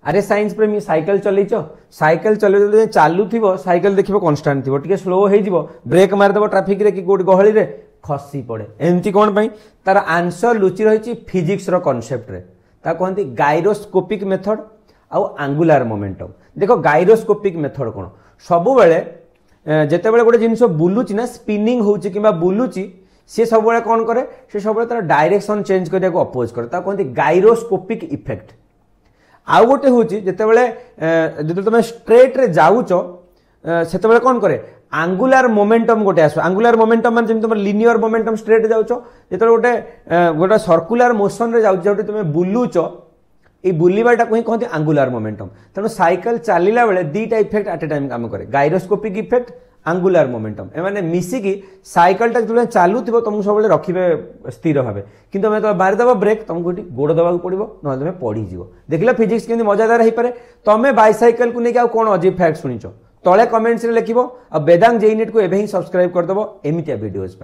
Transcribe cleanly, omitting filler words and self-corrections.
अरे साइंस प्रेमी cycle चलैच cycle चल चालू थी साइकिल देखिए कन्स्टाट थी टी स्लो हो ब्रेक मारिदेव ट्राफिक रे कि गोटे गहली रे खसी पड़े एमती कौन पाई तार आंसर लुचि रही फिजिक्स कॉन्सेप्ट रे कहते गायरोस्कोपिक मेथड आउ आंगुलार मोमेंटम। देखो गायरोस्कोपिक मेथड कौन सब जिते बड़े गोटे जिन बुलूची ना स्पिनिंग होची कि बुलूची सी सब कौन करे से सब तार डायरेक्शन चेंज करने को अपोज करे कहते गायरोस्कोपिक इफेक्ट। आउ गोटे हूँ जिते तुम स्ट्रेट रे जाऊच से कौन करे आंगुलार मोमेंटम गोटे आस आंगुलार मोमेंटम मान तुम लिनियर मोमेंटम स्ट्रेट जाऊच जो गोटे गोटे सर्कुलर मोशन रे जाऊच जो तुम बुलूच ये बुलवाटा को ही कहते आंगुलार मोमेंटम। तेणु साइकिल चलला बेले दीटा इफेक्ट एट ए टाइम काम करे गायरोस्कोपिक इफेक्ट आंगुलार मोमेंटम एमाने मिसिकी साइकिलटा जो चालू थो तुमको सब रखिए स्थिर भाव कि तुम तो मारिदेव ब्रेक तुमको गोड़ दबाक पड़ो ना तुम पड़ीज देखिल फिजिक्स केमती मजादार हो पारे। तुम बाइसाइकेल को लेकिन कौन अजीब फैक्ट शुणिच तले कमेंट्स रे लिखिबो। वेदांत जेई नेट को एबे ही सब्सक्राइब करदेव एमितिया वीडियोज।